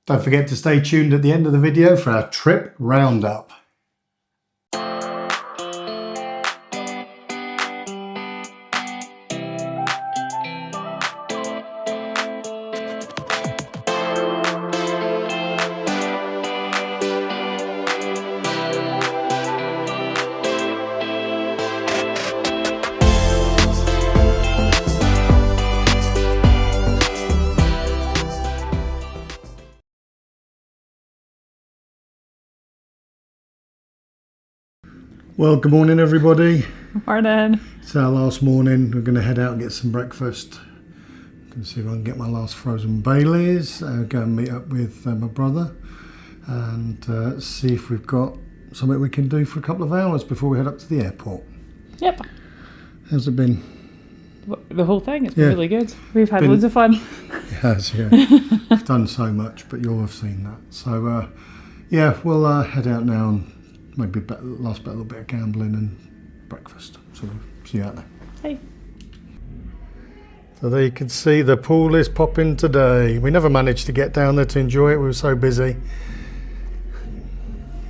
Don't forget to stay tuned at the end of the video for our trip roundup. Well, good morning everybody. Morning. It's our last morning. We're going to head out and get some breakfast. I'm going to see if I can get my last frozen Baileys. Go and meet up with my brother and see if we've got something we can do for a couple of hours before we head up to the airport. Yep. How's it been? The whole thing, it's been really good. We've had loads of fun. It has, yeah. We've done so much, but you'll have seen that. So, yeah, we'll head out now and maybe last bit a little bit of gambling and breakfast. So we'll see you out there. Hey. So there you can see the pool is popping today. We never managed to get down there to enjoy it. We were so busy.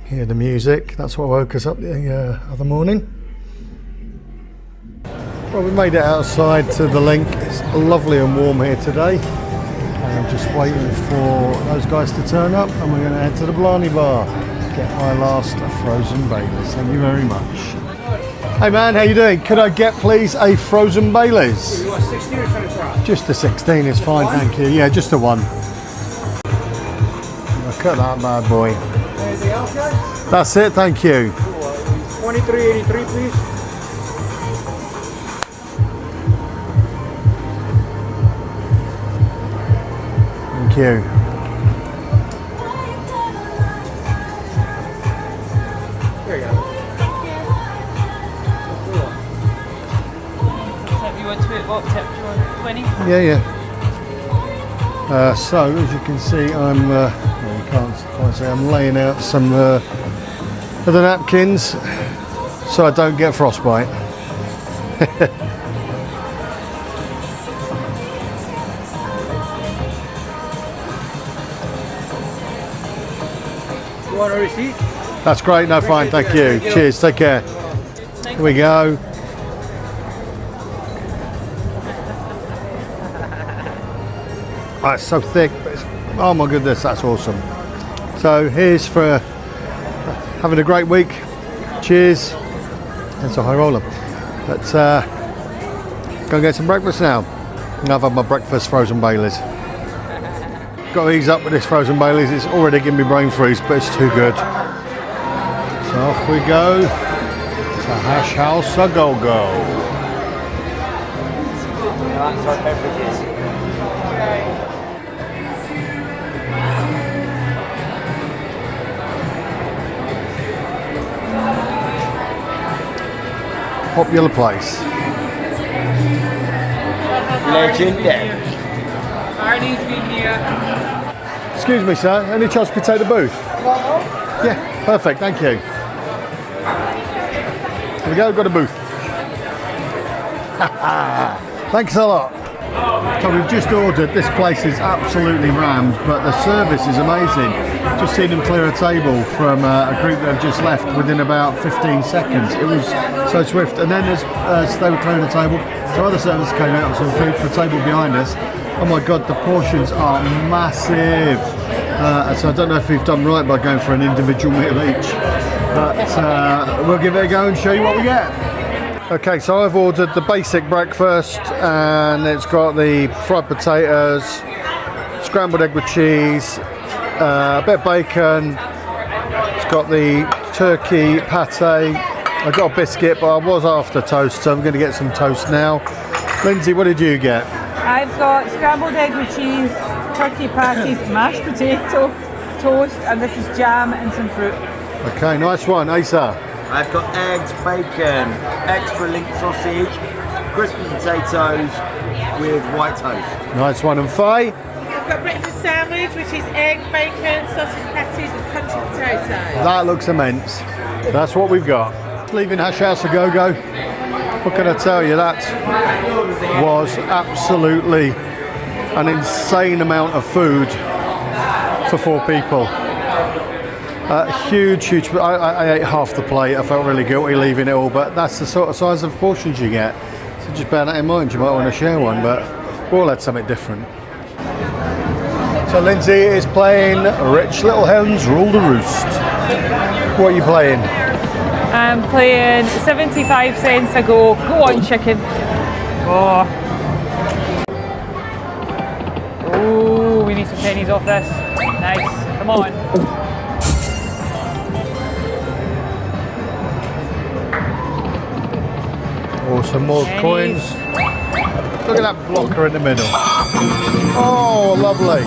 Hear the music. That's what woke us up the other morning. Well, we made it outside to the link. It's lovely and warm here today. I'm just waiting for those guys to turn up and we're going to head to the Blarney Bar. Get my last frozen Baileys. Thank you very much. Hey man, how you doing? Could I get please a frozen Baileys? You want 16 or 24? Just a 16 is fine, thank you. Yeah, just the one. Look at that bad boy. Anything else, guys? That's it, thank you. 23.83, please. Thank you. There you go. You want to what tip? 20? Yeah. So as you can see, I'm well, you can't quite see, I'm laying out some of the napkins so I don't get frostbite. You want a receipt? That's great, no fine, thank you. Cheers, take care. Here we go. Oh, it's so thick. Oh my goodness, that's awesome. So here's for having a great week. Cheers. That's a high roller. But go and get some breakfast now. I've had my breakfast frozen Baileys. Got to ease up with this frozen Baileys. It's already giving me brain freeze, but it's too good. So off we go to Hash House a Go-Go. That's our beverages. Popular place. Legendary. Arnie's been here. Excuse me, sir. Any chance we could take the booth? Yeah, perfect. Thank you. Here we go. Got a booth. Thanks a lot. So we've just ordered. This place is absolutely rammed, but the service is amazing. Just seen them clear a table from a group that have just left within about 15 seconds. It was so swift. And then as they were clearing the table, some other servers came out with some food for a table behind us. Oh my God, the portions are massive. So I don't know if we've done right by going for an individual meal each, but we'll give it a go and show you what we get. Okay, so I've ordered the basic breakfast and it's got the fried potatoes, scrambled egg with cheese, a bit of bacon, it's got the turkey pate, I got a biscuit but I was after toast so I'm going to get some toast now. Lindsay, what did you get? I've got scrambled egg with cheese, turkey patties, mashed potato, toast, and this is jam and some fruit. Okay, nice one. Asa? I've got eggs, bacon, extra link sausage, crispy potatoes with white toast. Nice one. And Faye? I've got breakfast sandwich, which is egg, bacon, sausage patties with country potato. That looks immense. That's what we've got. Leaving Hash House a Go-Go. What can I tell you? That was absolutely an insane amount of food for 4 people. Huge. I ate half the plate. I felt really guilty leaving it all, but that's the sort of size of portions you get. So just bear that in mind. You might want to share one, but we all had something different. So Lindsay is playing Rich Little Hens Rule the Roost. What are you playing? I'm playing 75 cents a go. Go on, chicken. Oh. Oh, we need some pennies off this. Nice. Come on. Oh, some more Pennies. coins. Look at that blocker in the middle. Oh, lovely.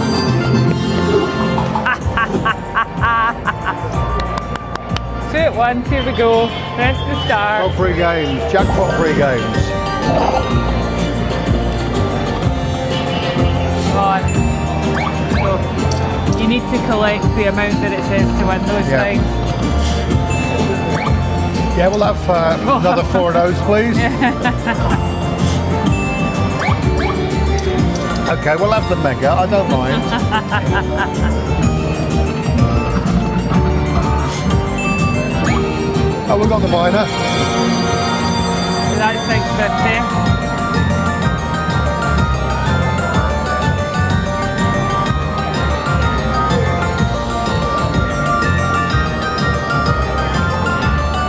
2 at once, here we go. Press the start. Oh, 3 games. Jackpot 3 games. Come on. So, you need to collect the amount that it says to win those Yeah. things. Yeah, we'll have another 4 of those, please. Okay, we'll have the mega. I don't mind. Oh, we've got the minor. That's 650.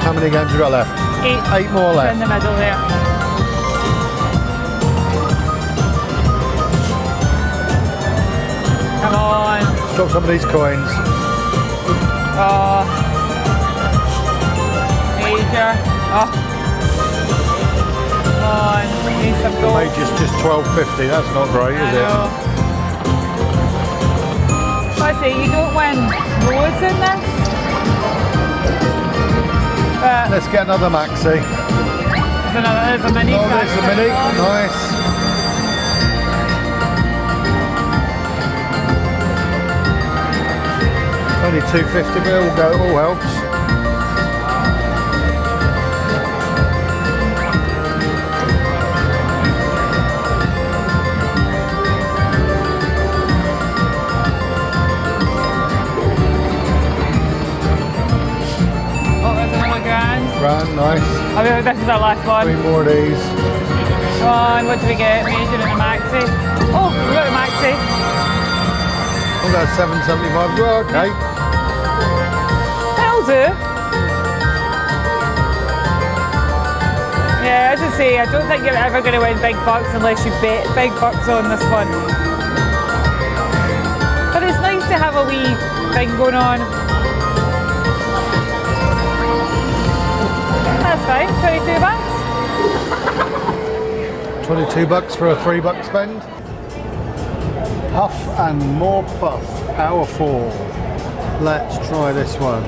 How many games have you got left? 8. 8 more In left. the middle there. Come on. Drop some of these coins. Oh. Major. Oh. Come on. Need some gold. Major's just 12.50. That's not great, I is it? know. I say you don't win loads in this. But Let's get another maxi. there's a mini. Oh, there's the mini. Nice. Only 250, but it all helps. Oh, there's another grand. Grand, nice. I mean, this is our last 3 one. more of these. Come on, what do we get? Major and a maxi. Oh, we got a maxi. Oh, that's 7.75. Well, okay. That'll do. Yeah, as I say, I don't think you're ever going to win big bucks unless you bet big bucks on this one. But it's nice to have a wee thing going on. That's fine, 22 bucks. 22 bucks for a $3 spend. Huff and more puff. Power 4. Let's try this one.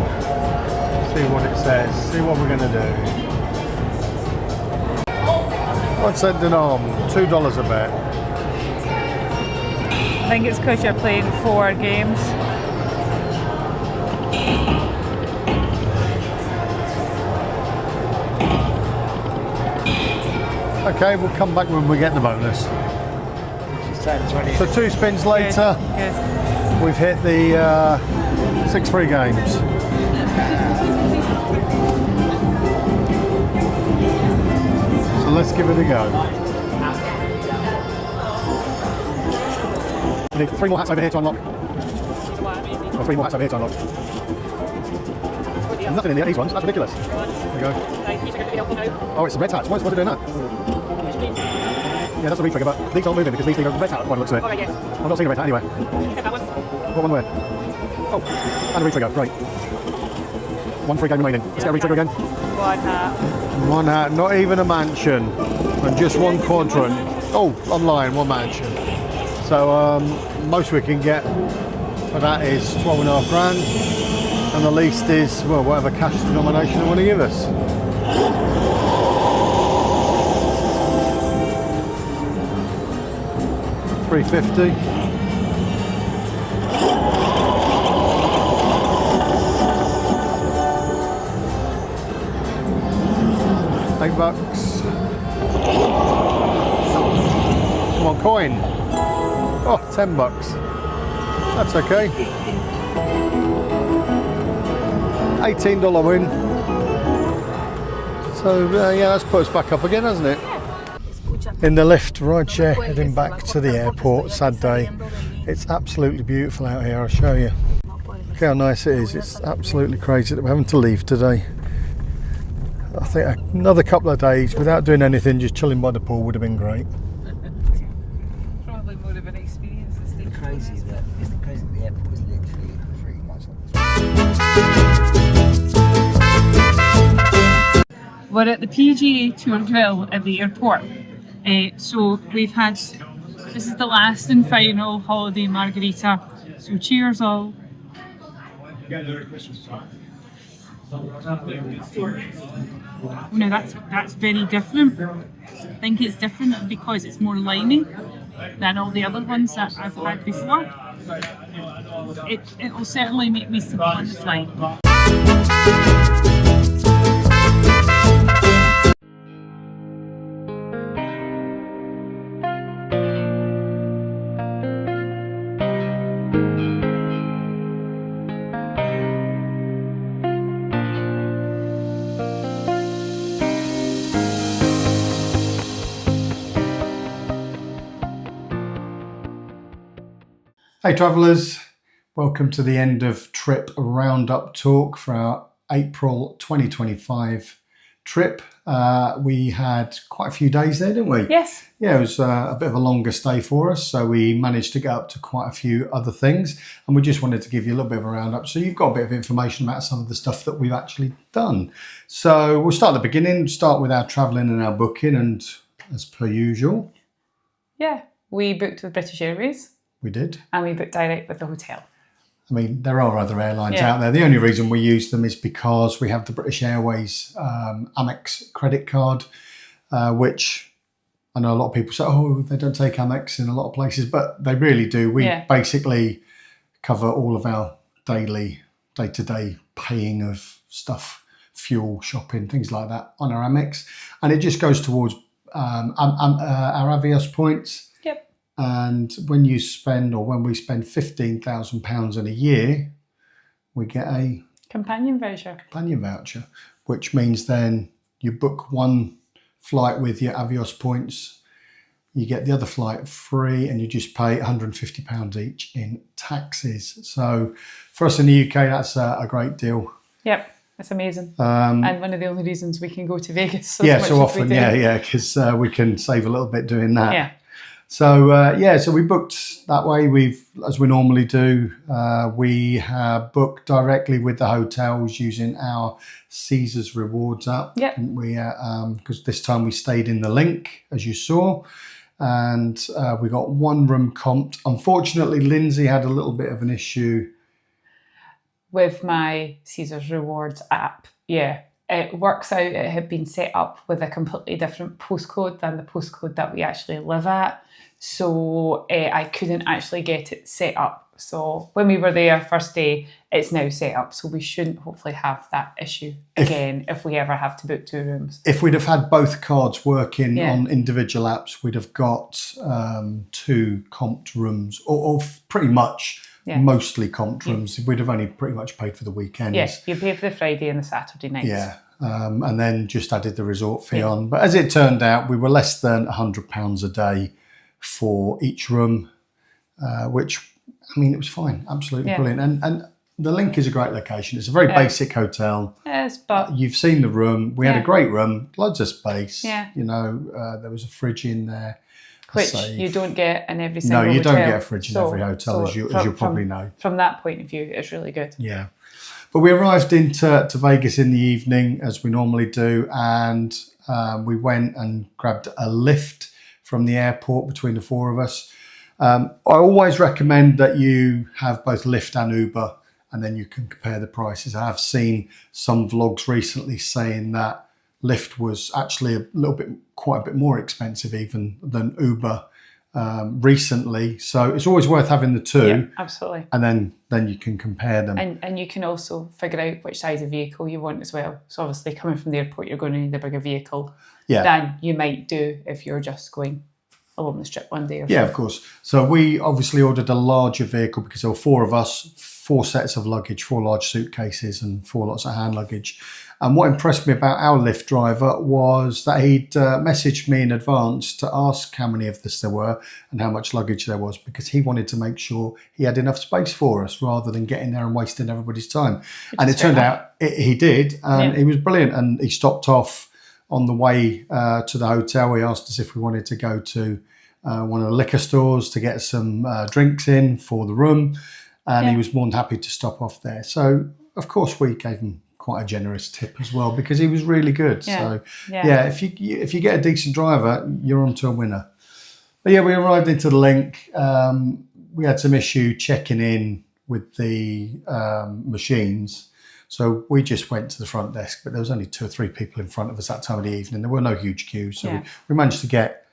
See what it says. See what we're going to do. What's ending on? $2 a bet. I think it's because you're playing 4 games. Okay, we'll come back when we get the bonus. She's 10, 20. So 2 spins later, Good. we've hit the 6 free games. So let's give it a go. We need 3 more hats over here to unlock. Or 3 more hats over here to unlock. Nothing in these ones, that's ridiculous. There we go. Oh, it's some red hats. What's it doing that? Yeah, that's a retrigger, but these aren't moving because these are red hat by the looks of it. Alright, yes. I'm not seeing a red hat anywhere. That one. What one where? Oh, and a retrigger, great. 1 free game remaining. Let's get a retrigger again. 1 hat. 1 hat, not even a mansion. And just 1 quadrant. Oh, online, 1 mansion. So most we can get for that is 12.5 grand. And the least is, well, whatever cash denomination they want to give us. $3.50. $8. Come on, coin. Oh, $10. That's okay. $18 win. So yeah, that's put us back up again, hasn't it? In the lift, rideshare, heading back to the airport. Sad day. It's absolutely beautiful out here, I'll show you. Look how nice it is. It's absolutely crazy that we're having to leave today. I think another couple of days without doing anything, just chilling by the pool would have been great. Probably more of an experience this day. Isn't it crazy that the airport is literally pretty much like this? We're at the PGA Tour Grill at the airport. So we've had, this is the last and final holiday margarita. So cheers all. No, that's very different. I think it's different because it's more limey than all the other ones that I've had before. It will certainly make me sleep on the flight. Hey travellers, welcome to the end of trip Roundup talk for our April 2025 trip. We had quite a few days there, didn't we? Yes. Yeah, it was a bit of a longer stay for us, so we managed to get up to quite a few other things, and we just wanted to give you a little bit of a roundup so you've got a bit of information about some of the stuff that we've actually done. So we'll start at the beginning, start with our travelling and our booking, and as per usual. Yeah, we booked with British Airways. We did. And we booked direct with the hotel. I mean, there are other airlines out there. The only reason we use them is because we have the British Airways Amex credit card, which I know a lot of people say, oh, they don't take Amex in a lot of places, but they really do. We basically cover all of our day-to-day paying of stuff, fuel, shopping, things like that on our Amex. And it just goes towards our Avios points. And when you spend, or when we spend £15,000 in a year, we get a companion voucher, which means then you book one flight with your Avios points, you get the other flight free, and you just pay £150 each in taxes. So for us in the UK, that's a great deal. Yep. It's amazing. And one of the only reasons we can go to Vegas so often, because we can save a little bit doing that. Yeah. So so we booked that way. As we normally do, we have booked directly with the hotels using our Caesars Rewards app. Yeah. We because this time we stayed in the Link, as you saw, and we got one room comped. Unfortunately, Lindsay had a little bit of an issue with my Caesars Rewards app. Yeah. It works out it had been set up with a completely different postcode than the postcode that we actually live at. So I couldn't actually get it set up. So when we were there first day, it's now set up. So we shouldn't hopefully have that issue again if we ever have to book two rooms. If we'd have had both cards working on individual apps, we'd have got two comped rooms, or pretty much mostly comped rooms. We'd have only pretty much paid for the weekends. Yes, you pay for the Friday and the Saturday nights. Yeah, and then just added the resort fee on. But as it turned out, we were less than £100 a day for each room, which, I mean, it was fine. Absolutely brilliant. And the Link is a great location. It's a very basic hotel. Yes, but you've seen the room. We had a great room, loads of space. Yeah. You know, there was a fridge in there. Which you don't get in every single hotel. No, you don't get a fridge in every hotel, as you'll probably know. From that point of view, it's really good. Yeah. But we arrived into Vegas in the evening, as we normally do, and we went and grabbed a lift from the airport between the four of us. I always recommend that you have both Lyft and Uber, and then you can compare the prices. I have seen some vlogs recently saying that Lyft was actually quite a bit more expensive even than Uber recently. So it's always worth having the two. Yeah, absolutely. And then you can compare them. And you can also figure out which size of vehicle you want as well. So obviously coming from the airport, you're going to need a bigger vehicle than you might do if you're just going along the strip one day or Yeah, so. of course. So we obviously ordered a larger vehicle because there were 4 of us, 4 sets of luggage, 4 large suitcases and 4 lots of hand luggage. And what impressed me about our Lyft driver was that he'd messaged me in advance to ask how many of us there were and how much luggage there was, because he wanted to make sure he had enough space for us rather than getting there and wasting everybody's time. And it turned out he did, and he was brilliant. And he stopped off on the way to the hotel. He asked us if we wanted to go to one of the liquor stores to get some drinks in for the room, and he was more than happy to stop off there. So of course we gave him quite a generous tip as well, because he was really good. So if you get a decent driver, you're on to a winner. But yeah, we arrived into the link. We had some issue checking in with the machines. So we just went to the front desk, but there was only 2 or 3 people in front of us that time of the evening. There were no huge queues. So we managed to get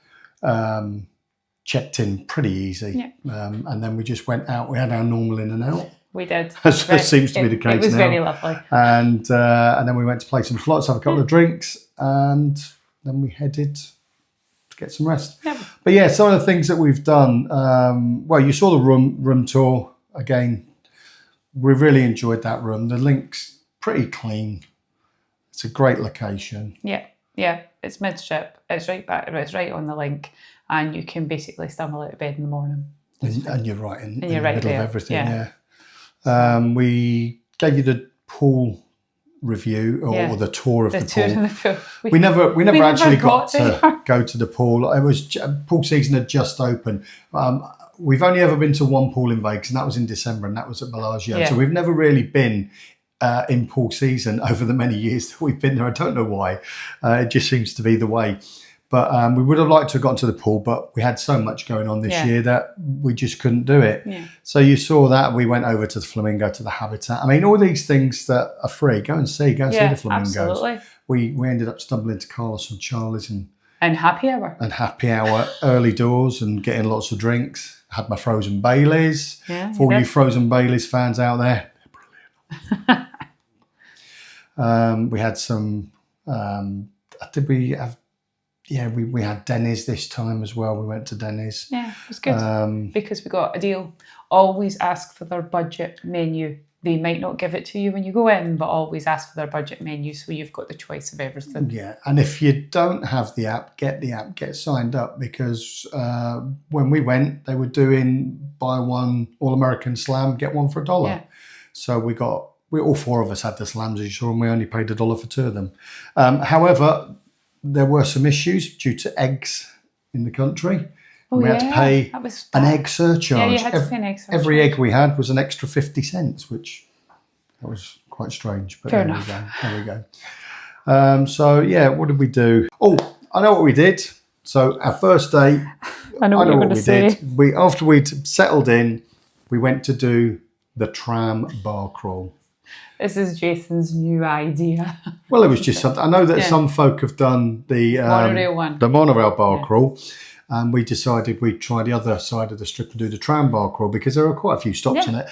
checked in pretty easy. And then we just went out. We had our normal in and out. We did. As seems to be the case now. It was very lovely. And then we went to play some slots, have a couple of drinks, and then we headed to get some rest. But yeah, some of the things that we've done. Well, you saw the room tour again. We really enjoyed that room. The link's pretty clean. It's a great location. Yeah. It's mid-strip. It's right back. It's right on the link, and you can basically stumble out of bed in the morning. And you're right in the right middle there. of everything. We gave you the pool review or the tour of the pool. We never actually got to go to the pool. It was pool season had just opened. We've only ever been to one pool in Vegas, and that was in December, and that was at Bellagio. So we've never really been in pool season over the many years that we've been there. I don't know why. It just seems to be the way. But we would have liked to have gotten to the pool, but we had so much going on this year that we just couldn't do it. So you saw that. We went over to the Flamingo, to the Habitat. I mean, all these things that are free, go and see the Flamingos. Absolutely. We ended up stumbling to Carlos and Charlie's and happy hour. Early doors, and getting lots of drinks. Had my frozen Baileys. For all you frozen Baileys fans out there, they're brilliant. We had some. Did we have? Yeah, we had Denny's this time as well. We went to Denny's. Yeah, it was good because we got a deal. Always ask for their budget menu. They might not give it to you when you go in, but always ask for their budget menu, so you've got the choice of everything. Yeah, and if you don't have the app, get signed up, because when we went, they were doing buy one All-American Slam, get one for $1. Yeah. So we all 4 of us had the slams, as you saw, and we only paid $1 for 2 of them. However, there were some issues due to eggs in the country. We had to pay an egg surcharge. Yeah, you had to pay an egg surcharge. Every egg we had was an extra 50 cents, which that was quite strange. But Fair enough. There we go. So yeah, what did we do? Oh, I know what we did. So our first day, I know what we did. After we'd settled in, we went to do the tram bar crawl. This is Jason's new idea. Well, it was just something. I know that some folk have done the monorail bar crawl, and we decided we'd try the other side of the strip and do the tram bar crawl, because there are quite a few stops in it.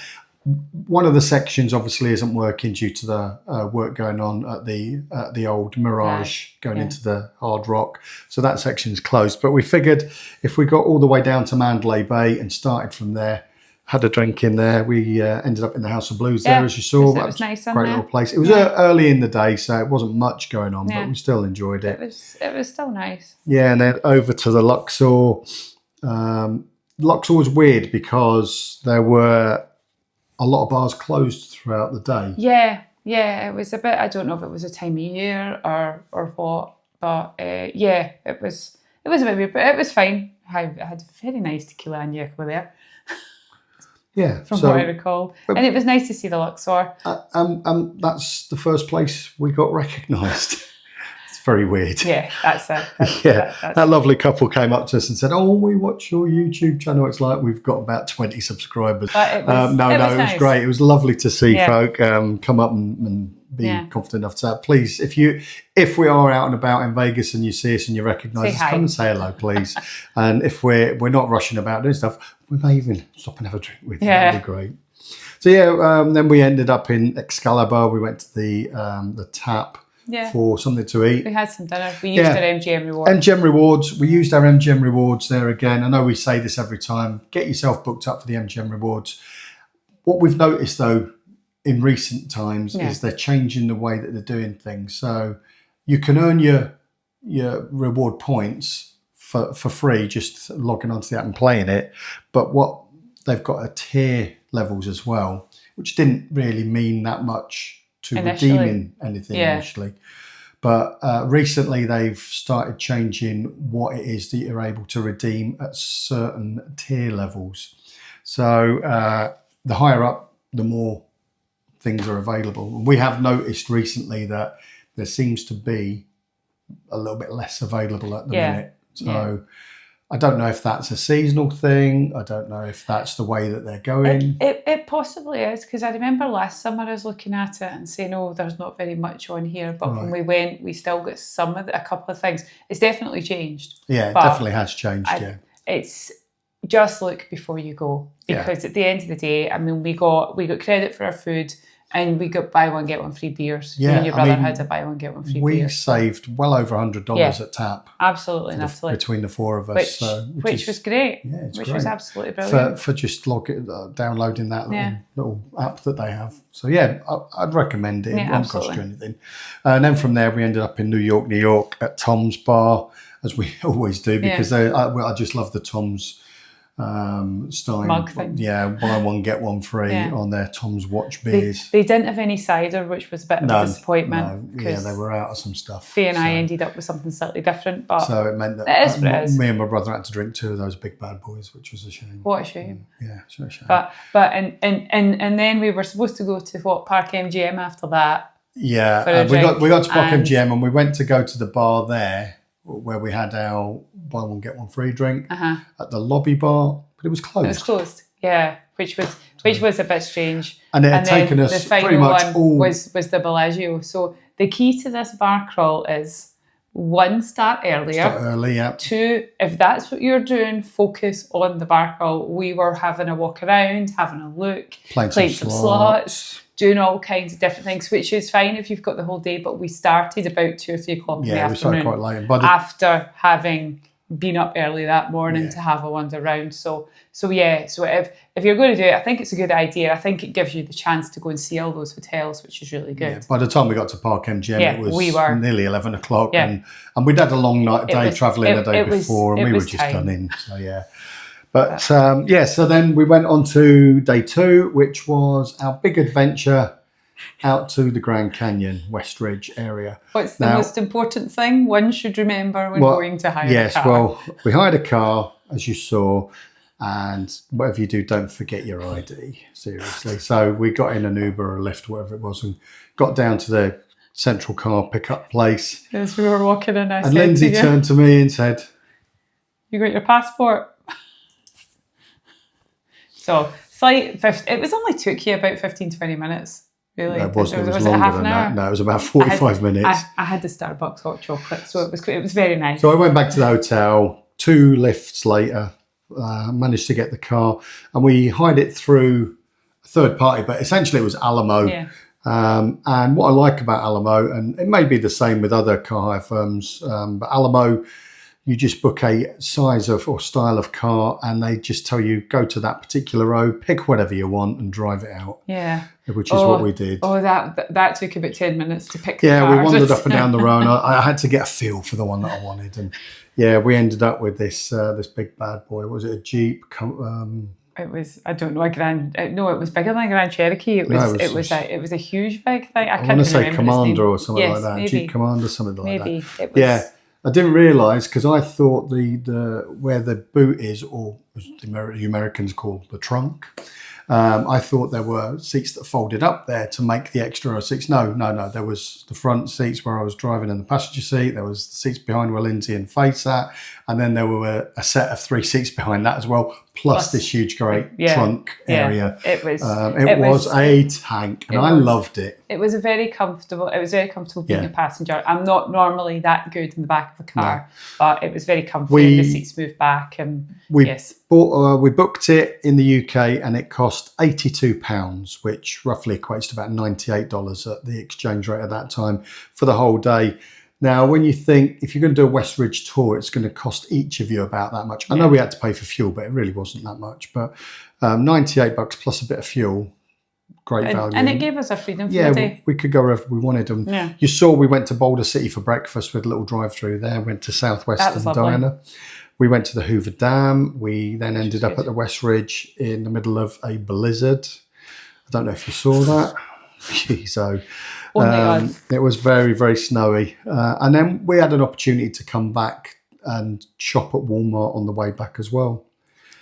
One of the sections obviously isn't working due to the work going on at the old Mirage going into the Hard Rock, so that section's closed. But we figured if we got all the way down to Mandalay Bay and started from there, had a drink in there, we ended up in the House of Blues there, as you saw. It was nice. Great little place. It was early in the day, so it wasn't much going on, but we still enjoyed it. It was still nice. Yeah, and then over to the Luxor. Luxor was weird because there were a lot of bars closed throughout the day. Yeah, it was a bit. I don't know if it was a time of year or what, but it was a bit weird, but it was fine. I had a very nice tequila and añejo there. Yeah, from what I recall, and it was nice to see the Luxor. That's the first place we got recognised. It's very weird. Yeah, that's it. That lovely couple came up to us and said, "Oh, we watch your YouTube channel." It's like we've got about 20 subscribers. It was great. It was lovely to see folk come up and be confident enough to say, please, if we are out and about in Vegas and you see us and you recognise us, come and say hello, please. And if we're not rushing about doing stuff, we may even stop and have a drink with you. That'd be great. So then we ended up in Excalibur. We went to the Tap. for something to eat. We had some dinner. We used our MGM rewards. MGM rewards. We used our MGM rewards there again. I know we say this every time. Get yourself booked up for the MGM rewards. What we've noticed though in recent times is they're changing the way that they're doing things. So you can earn your reward points for free just logging onto the app and playing it. But what they've got are tier levels as well, which didn't really mean that much to redeeming anything initially. But recently they've started changing what it is that you're able to redeem at certain tier levels. So the higher up, the more things are available. We have noticed recently that there seems to be a little bit less available at the minute. So I don't know if that's a seasonal thing. I don't know if that's the way that they're going. It possibly is, because I remember last summer I was looking at it and saying, oh, there's not very much on here. But when we went, we still got a couple of things. It's definitely changed. Yeah, it definitely has changed, It's just look before you go. Because at the end of the day, I mean, we got credit for our food. And we got buy one, get one free beers. You and your brother had a buy one, get one free beer. We saved well over $100 at tap. Absolutely, between the four of us. Which was great. Yeah, it's which great. was absolutely brilliant. For just downloading that little app that they have. So I'd recommend it. It won't cost you anything. And then from there, we ended up in New York at Tom's Bar, as we always do, because I just love the Tom's Stein mug thing. Buy one get one free on their Tom's Watch beers. They didn't have any cider, which was a bit of a disappointment. No, they were out of some stuff. Faye and I ended up with something slightly different, but so it meant that me and my brother had to drink 2 of those big bad boys, which was a shame. What a shame. It's a shame. But and then we were supposed to go to Park MGM after that. Yeah, we got to Park MGM and we went to go to the bar there, where we had our buy one get one free drink at the lobby bar, but it was closed. It was closed, which was a bit strange. And it had taken us the final pretty much one was the Bellagio. So the key to this bar crawl is 1, start earlier. 2, if that's what you're doing, focus on the bar crawl. We were having a walk around, having a look, playing some slots, doing all kinds of different things, which is fine if you've got the whole day. But we started about 2 or 3 o'clock in the afternoon. Yeah, we started quite late. After having been up early that morning to have a wander around. So if you're going to do it, I think it's a good idea. I think it gives you the chance to go and see all those hotels, which is really good. Yeah, by the time we got to Park MGM, it was nearly 11 o'clock. And we'd had a long day travelling the day before, and we were just done in. So, But so then we went on to day 2, which was our big adventure out to the Grand Canyon, West Ridge area. What's the most important thing one should remember when going to hire a car? Yes, well, we hired a car, as you saw, and whatever you do, don't forget your ID, seriously. So we got in an Uber or a Lyft, whatever it was, and got down to the central car pickup place. As we were walking in, and Lindsay turned to me and said, "You got your passport?" So it was only took you about 15-20 minutes. Really? No, it was longer than that. No, it was about 45 minutes. I had the Starbucks hot chocolate, so it was very nice. So I went back to the hotel. 2 lifts later, managed to get the car, and we hired it through a third party, but essentially it was Alamo. Yeah. And what I like about Alamo, and it may be the same with other car hire firms, but Alamo, you just book a size of or style of car, and they just tell you, go to that particular road, pick whatever you want, and drive it out. Yeah. Which is what we did. Oh, that took about 10 minutes to pick the car. Yeah, we wandered up and down the road. I had to get a feel for the one that I wanted. And we ended up with this big bad boy. Was it a Jeep? It was, I don't know, it was bigger than a Grand Cherokee. It was a huge big thing. I want to say Commander or something like that. Maybe. Jeep Commander, something like that. Maybe. It was, I didn't realise, because I thought the where the boot is, or the Americans call the trunk, I thought there were seats that folded up there to make the extra seats. No. There was the front seats where I was driving in the passenger seat. There was the seats behind where Lindsay and Faye sat. And then there were a set of 3 seats behind that as well, plus this huge, great trunk area. It was a tank, and I loved it. It was very comfortable being a passenger. I'm not normally that good in the back of a car, but it was very comfy. The seats moved back, and we booked it in the UK, and it cost £82, which roughly equates to about $98 at the exchange rate at that time for the whole day. Now, when you think, if you're going to do a West Ridge tour, it's going to cost each of you about that much. I know we had to pay for fuel, but it really wasn't that much. But $98 plus a bit of fuel, great value. And it gave us a freedom for the day. We could go wherever we wanted. And you saw we went to Boulder City for breakfast with a little drive-through there, went to Southwestern Diner. We went to the Hoover Dam. We then ended up at the West Ridge in the middle of a blizzard. I don't know if you saw that. So... it was very, very snowy. And then we had an opportunity to come back and shop at Walmart on the way back as well.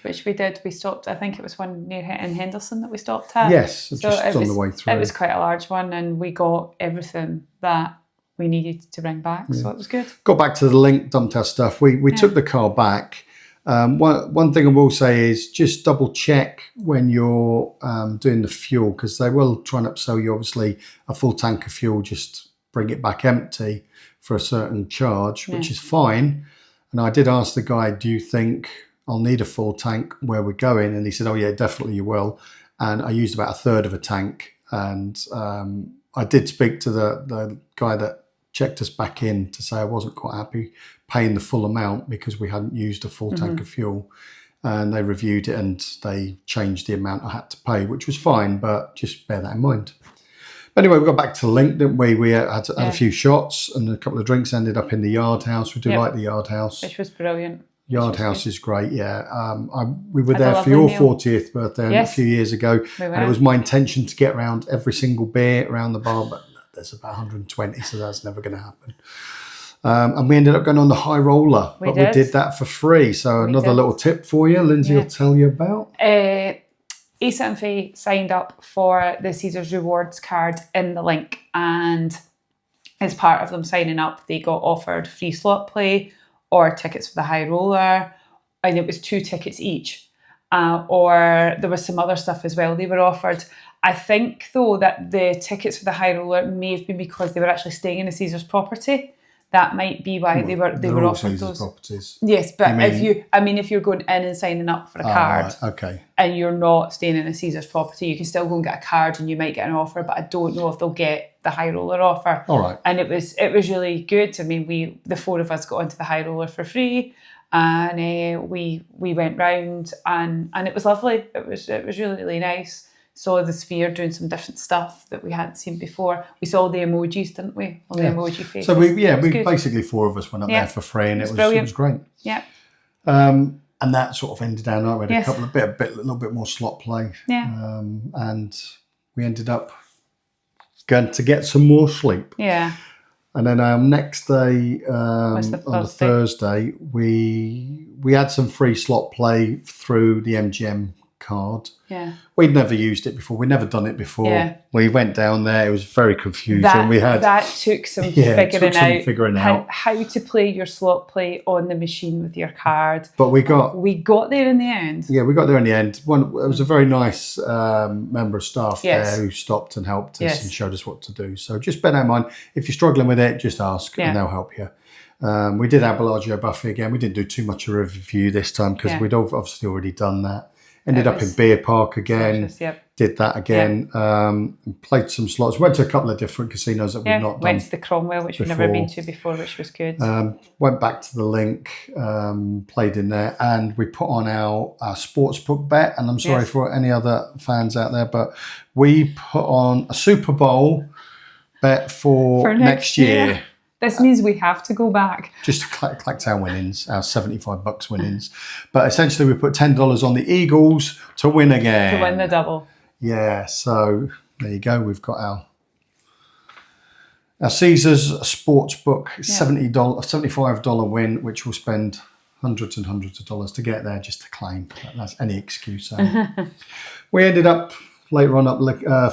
Which we did. We stopped, I think it was one near in Henderson that we stopped at. Yes, just on the way through. It was quite a large one, and we got everything that we needed to bring back, so it was good. Got back to the link, dumped our stuff. We took the car back. One thing I will say is just double check when you're doing the fuel, because they will try and upsell you, obviously, a full tank of fuel, just bring it back empty for a certain charge, which is fine. And I did ask the guy, do you think I'll need a full tank where we're going? And he said, oh yeah, definitely you will. And I used about a third of a tank. And I did speak to the guy that checked us back in to say I wasn't quite happy paying the full amount because we hadn't used a full tank of fuel, and they reviewed it and they changed the amount I had to pay, which was fine, but just bear that in mind. But anyway, we got back to the link, didn't we? We had a few shots and a couple of drinks, ended up in the Yard House. We do like the Yard House. Which was brilliant. Yard House is great, we were there for your 40th birthday a few years ago, and it was my intention to get around every single beer around the bar, but there's about 120, so that's never going to happen. And we ended up going on the high roller, we did that for free. So another little tip for you, Lindsay will tell you about. Asa and Faye signed up for the Caesars Rewards card in the link, and as part of them signing up, they got offered free slot play or tickets for the high roller, and it was 2 tickets each. Or there was some other stuff as well they were offered. I think, though, that the tickets for the high roller may have been because they were actually staying in a Caesars property. That might be why they were offered those properties. Yes, but if you're going in and signing up for a card, and you're not staying in a Caesars property, you can still go and get a card, and you might get an offer. But I don't know if they'll get the high roller offer. All right. And it was really good. I mean, the 4 of us got onto the high roller for free, and we went round, and it was lovely. It was really, really nice. Saw the Sphere doing some different stuff that we hadn't seen before. We saw the emojis, didn't we? All the emoji faces. So we basically 4 of us went up there for free, and it was great. Yeah. And that sort of ended our night. We had a little bit more slot play. Yeah. And we ended up going to get some more sleep. Yeah. And then our next day, on the Thursday, we had some free slot play through the MGM card. Yeah. We'd never used it before. We'd never done it before. Yeah. We went down there. It was very confusing. That took some figuring out how to play your slot play on the machine with your card. But we got there in the end. Yeah, we got there in the end. It was a very nice member of staff there who stopped and helped us and showed us what to do. So just bear that in mind. If you're struggling with it, just ask and they'll help you. We did our Bellagio buffet again. We didn't do too much of a review this time because we'd obviously already done that. Ended up in Beer Park again, did that again, played some slots. Went to a couple of different casinos that we've not done. Went to the Cromwell, which we've never been to before, which was good. Went back to the link, played in there, and we put on our sportsbook bet. And I'm sorry for any other fans out there, but we put on a Super Bowl bet for next year. This means we have to go back. Just to collect our winnings, our $75 winnings. But essentially we put $10 on the Eagles to win again. To win the double. Yeah, so there you go. We've got our Caesars Sportsbook $75 win, which we'll spend hundreds and hundreds of dollars to get there just to claim. That's any excuse. So. We ended up later on up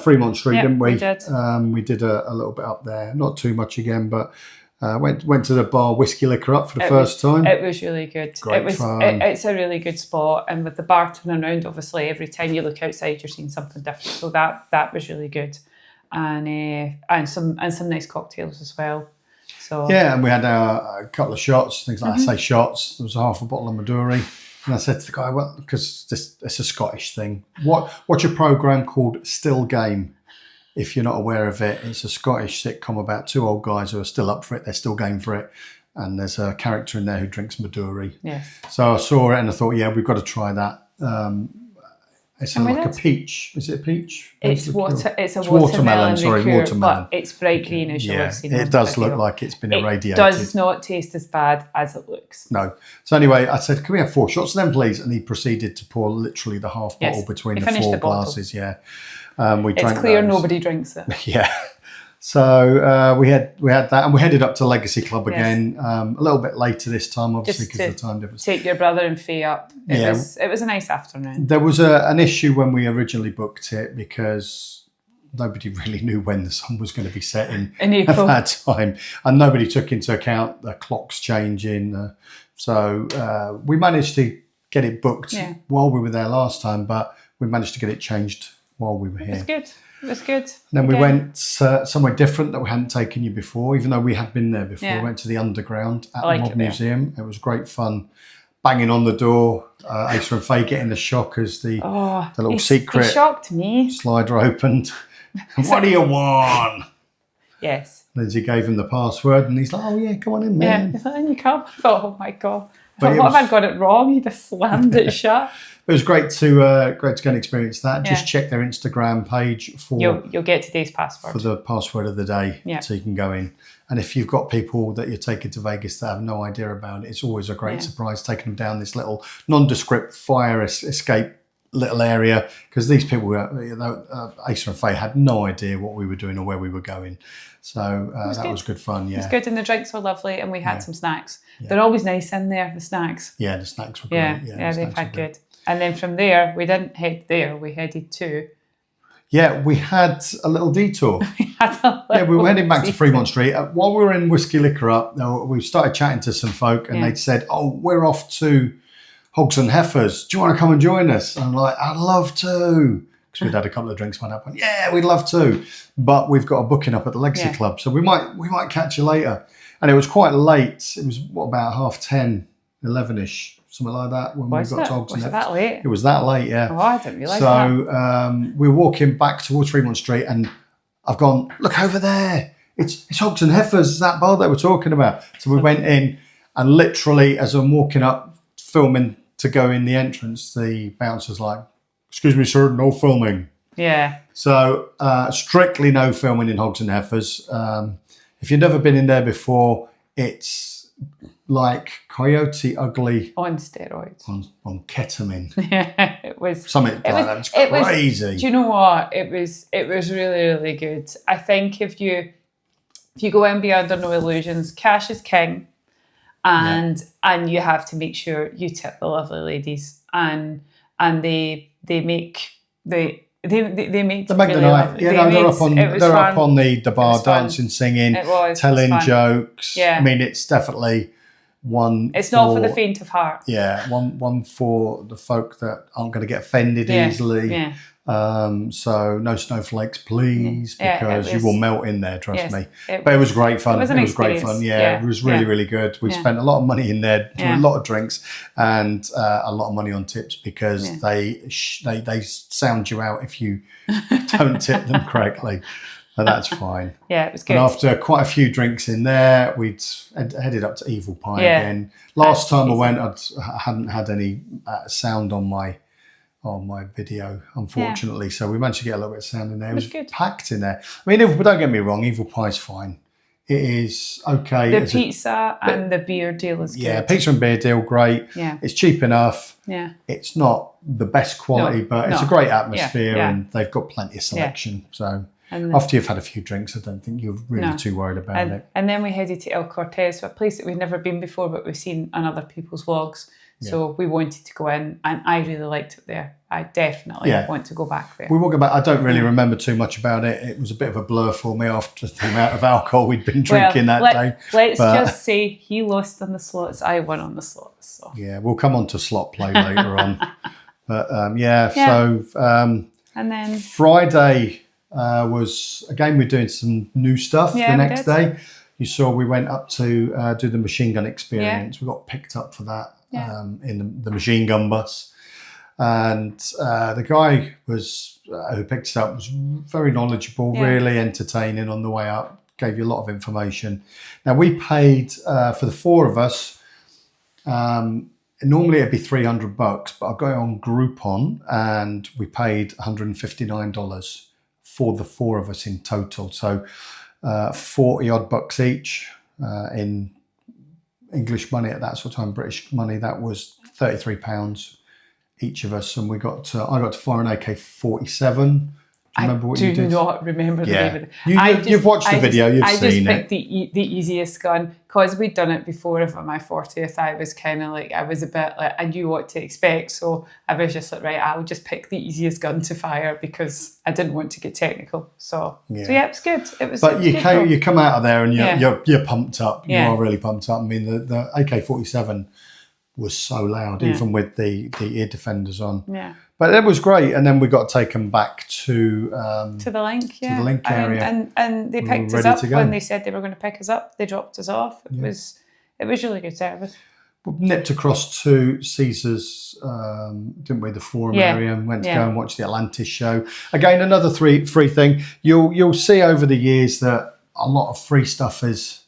Fremont Street, didn't we? We did. We did a little bit up there. Not too much again, but Went to the bar Whiskey Liquor Up for the first time. It was really good. Great fun. It's a really good spot, and with the bar turning around, obviously every time you look outside, you're seeing something different. So that was really good, and some nice cocktails as well. So yeah, and we had a couple of shots, things like I say shots. There was half a bottle of Maduri, and I said to the guy, well, because it's a Scottish thing. What's your program called? Still Game. If you're not aware of it, it's a Scottish sitcom about two old guys who are still up for it. They're still game for it. And there's a character in there who drinks Maduri. Yes. So I saw it and I thought, yeah, we've got to try that. It's like a peach. Is it a peach? It's watermelon. Sorry, liqueur, watermelon. But it's bright green as you'll have seen. It does look like it's been irradiated. It does not taste as bad as it looks. No. So anyway, I said, can we have 4 shots then, please? And he proceeded to pour literally the half bottle between the 4 glasses. Yeah. It's clear nobody drinks it. Yeah. So we had that, and we headed up to Legacy Club again a little bit later this time, obviously because of the time difference. Take your brother and Faye up. It was a nice afternoon. There was an issue when we originally booked it because nobody really knew when the sun was going to be setting in April at that time, and nobody took into account the clocks changing. So we managed to get it booked while we were there last time, but we managed to get it changed while we were here. It was good. And then we went somewhere different that we hadn't taken you before, even though we had been there before. Yeah. We went to the Underground at the Mod Museum. It was great fun. Banging on the door, Asa and Faye getting the shock as the little secret he shocked me. slider opened. What do you want? Yes. Lindsay gave him the password and he's like, oh yeah, come on in, man. Yeah, he's like, in you come. I thought, oh my God. What have I got it wrong? He just slammed it shut. It was great to go and experience that. Just check their Instagram page for you'll get today's password for the password of the day, so you can go in. And if you've got people that you're taking to Vegas that have no idea about it, it's always a great surprise taking them down this little nondescript fire escape little area, because these people, Asa and Faye, had no idea what we were doing or where we were going. So that was good fun. Yeah, it was good, and the drinks were lovely, and we had some snacks. They're always nice in there, the snacks. Yeah, the snacks were great. Yeah, they've had good. And then from there, we didn't head there. We headed to. Yeah, we had a little detour. We were heading back to Fremont Street. While we were in Whiskey Liquor Up, we started chatting to some folk, and they'd said, "Oh, we're off to Hogs and Heifers. Do you want to come and join us?" And I'm like, "I'd love to." Because we'd had a couple of drinks, went up, and yeah, we'd love to. But we've got a booking up at the Legacy Club, so we might catch you later. And it was quite late. It was about 10:30, 11ish. Something like that when we got to Hogs and Heifers. Was it that late? It was that late, yeah. Oh, I didn't realise that. So we were walking back towards Fremont Street, and I've gone, look over there. It's Hogs and Heifers, that bar that we're talking about. So we went in, and literally as I'm walking up, filming to go in the entrance, the bouncer's like, excuse me, sir, no filming. Yeah. So strictly no filming in Hogs and Heifers. If you've never been in there before, it's like Coyote Ugly on steroids, on ketamine. Yeah, it was something like that. It's crazy. Do you know what? It was really, really good. I think if you go in, be under no illusions. Cash is king, and you have to make sure you tip the lovely ladies, and they make the night. Yeah, they're up on the bar, dancing, singing, telling jokes. Yeah. I mean, it's definitely one. It's not for the faint of heart. Yeah, one for the folk that aren't going to get offended easily. Yeah. So no snowflakes, please, because you will melt in there. Trust me. But it was great fun. It was great fun. Yeah, it was really good. We spent a lot of money in there, a lot of drinks, and a lot of money on tips because they sound you out if you don't tip them correctly. But that's fine. Yeah, it was good. And after quite a few drinks in there, we'd headed up to Evil Pie again. Last time I went, I hadn't had any sound on my video, unfortunately. So we managed to get a little bit of sound in there. It was good. Packed in there. I mean, don't get me wrong, Evil Pie's fine. It is okay. The pizza and the beer deal is good. Yeah, pizza and beer deal, great. Yeah. It's cheap enough. Yeah. It's not the best quality, but it's a great atmosphere and they've got plenty of selection. So after you've had a few drinks, I don't think you're really too worried about it. And then we headed to El Cortez, a place that we've never been before, but we've seen on other people's vlogs. So we wanted to go in, and I really liked it there. I definitely want to go back there. We will go back. I don't really remember too much about it. It was a bit of a blur for me after the amount of alcohol we'd been drinking that day. Let's just say he lost on the slots, I won on the slots. So. Yeah, we'll come on to slot play later on. But so and then Friday was, again, we're doing some new stuff the next day. You saw we went up to do the machine gun experience. We got picked up for that in the machine gun bus. And the guy who picked us up was very knowledgeable, really entertaining on the way up, gave you a lot of information. Now, we paid for the four of us, normally it'd be $300, but I got it on Groupon and we paid $159 for the four of us in total. So 40 odd bucks each in English money at that sort of time, British money, that was £33 each of us, and I got to fire an AK-47. I do not remember the name of it. You've watched the video, you've seen it. I just picked the easiest gun because we'd done it before for my 40th. I was kind of like, I was a bit like, I knew what to expect. So I was just like, right, I'll just pick the easiest gun to fire because I didn't want to get technical. So it was good. But you come out of there and you're pumped up. You are really pumped up. I mean, the AK-47 was so loud, even with the ear defenders on. Yeah. But it was great, and then we got taken back to the link, to the link area, and they picked us up when they said they were going to pick us up. They dropped us off. It was really good service. We nipped across to Caesars, didn't we? The forum area, and went to go and watch the Atlantis show. Again, another free thing. You'll see over the years that a lot of free stuff is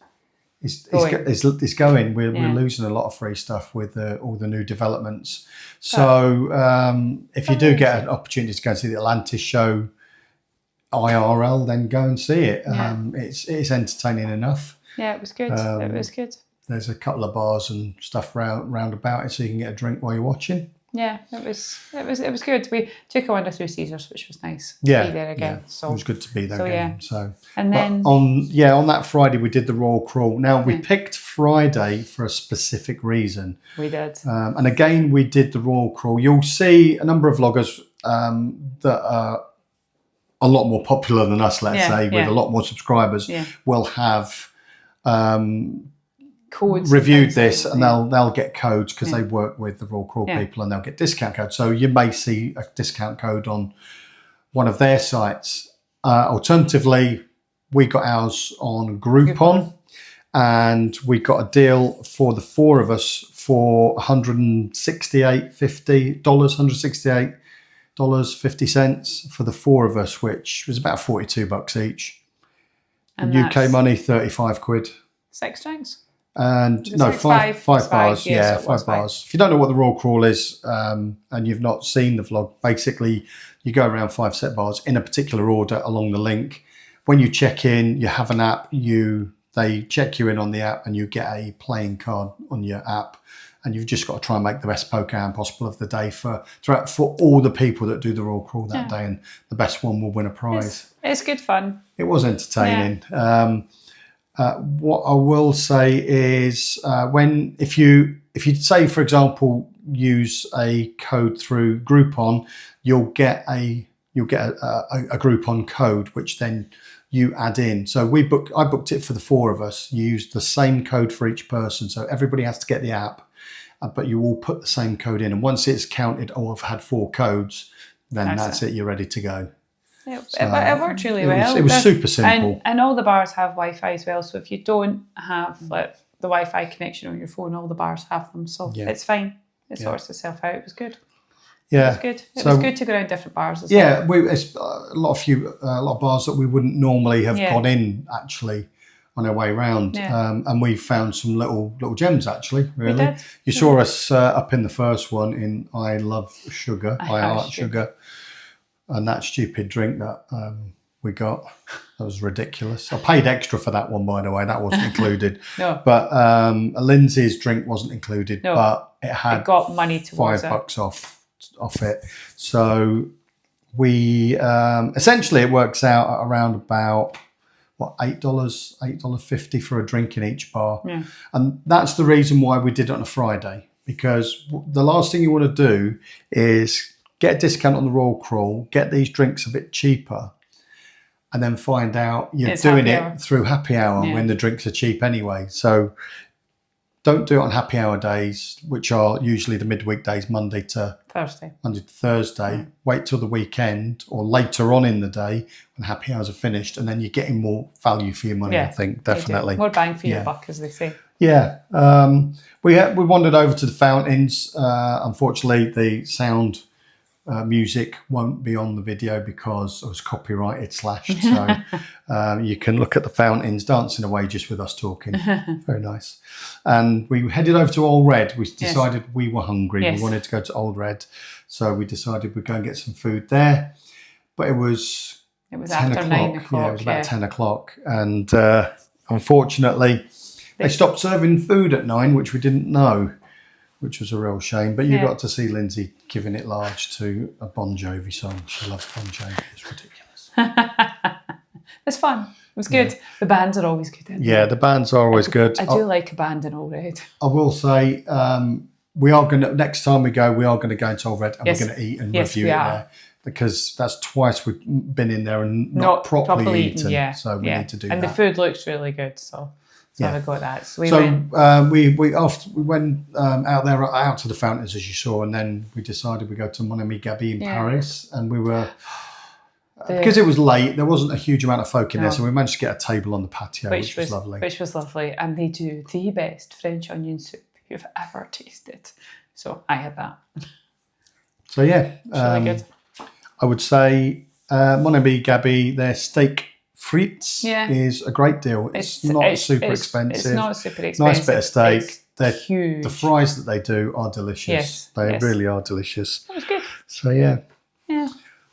going. We're losing a lot of free stuff with all the new developments. So if you do get an opportunity to go and see the Atlantis show IRL, then go and see it. It's entertaining enough. Yeah, it was good. It was good. There's a couple of bars and stuff round about it, so you can get a drink while you're watching. Yeah, it was good. We took a wander through Caesars, which was nice. To be there again. So it was good to be there again. So and then on that Friday we did the Royal Crawl. Now we picked Friday for a specific reason. We did. And again we did the Royal Crawl. You'll see a number of vloggers that are a lot more popular than us, let's say, with a lot more subscribers, will have codes reviewed this, and they'll get codes because they work with the Royal Crawl people, and they'll get discount codes. So you may see a discount code on one of their sites. Alternatively, we got ours on Groupon, and we got a deal for the four of us for $168.50 for the four of us, which was about $42 each. And UK money, 35 quid. 6 drinks. And no, five bars. Yeah, so 5 bars. If you don't know what the Royal Crawl is, and you've not seen the vlog, basically you go around 5 set bars in a particular order along the link. When you check in, you have an app. They check you in on the app, and you get a playing card on your app, and you've just got to try and make the best poker hand possible of the day for all the people that do the Royal Crawl that day, and the best one will win a prize. It's good fun. It was entertaining. What I will say is if you say, for example, use a code through Groupon, you'll get a Groupon code, which then you add in. So I booked it for the four of us. You used the same code for each person, so everybody has to get the app, but you all put the same code in. And once it's counted, I've had 4 codes, then that's it. You're ready to go. It worked really well. It was super simple. And all the bars have Wi-Fi as well. So if you don't have the Wi-Fi connection on your phone, all the bars have them. So it's fine. It sorts itself out. It was good. Yeah, it was good. It was good to go around different bars as well. Yeah, it's a lot of bars that we wouldn't normally have gone in actually on our way round. And we found some little gems actually. Really, we did. You saw us up in the first one in I Love Sugar, I Heart Sugar. And that stupid drink that we got, that was ridiculous. I paid extra for that one, by the way. That wasn't included. No. But Lindsay's drink wasn't included, but it got money towards $5 off it. So we essentially it works out at around about $8.50 for a drink in each bar. Yeah. And that's the reason why we did it on a Friday, because the last thing you want to do is get a discount on the Royal Crawl, get these drinks a bit cheaper, and then find out you're It's doing happy it hour. through happy hour when the drinks are cheap anyway. So don't do it on happy hour days, which are usually the midweek days, Monday to Thursday. Wait till the weekend or later on in the day when happy hours are finished, and then you're getting more value for your money. I think definitely more bang for your buck, as they say. Yeah, we wandered over to the fountains. Unfortunately, the sound music won't be on the video because it was copyrighted slashed. So you can look at the fountains dancing away just with us talking. Very nice. And we headed over to Old Red. We decided we were hungry. We wanted to go to Old Red. So we decided we'd go and get some food there. But it was 10 after 9 o'clock. Yeah, it was about 10 o'clock. And unfortunately, they stopped serving food at 9, which we didn't know, which was a real shame. But you got to see Lindsay giving it large to a Bon Jovi song. She loves Bon Jovi. It's ridiculous. It's fun. It was good. The bands are always good. Yeah, the bands are always good. I do like a band in Old Red. I will say, we are going to, next time we go into Old Red and we're going to eat and review it there. Because that's twice we've been in there and not properly eaten. So we need to do that. And the food looks really good. So I got that. So we went out there, out to the fountains, as you saw, and then we decided we go to Mon Ami Gabi in Paris, and we were because it was late. There wasn't a huge amount of folk in there, so we managed to get a table on the patio, which was lovely. Which was lovely, and they do the best French onion soup you've ever tasted. So I had that. So it's really good. I would say Mon Ami Gabi, their steak frites is a great deal. It's not super expensive. It's not super expensive. Nice bit of steak. They're huge. The fries that they do are delicious. Yes, they really are delicious. That was good. So yeah.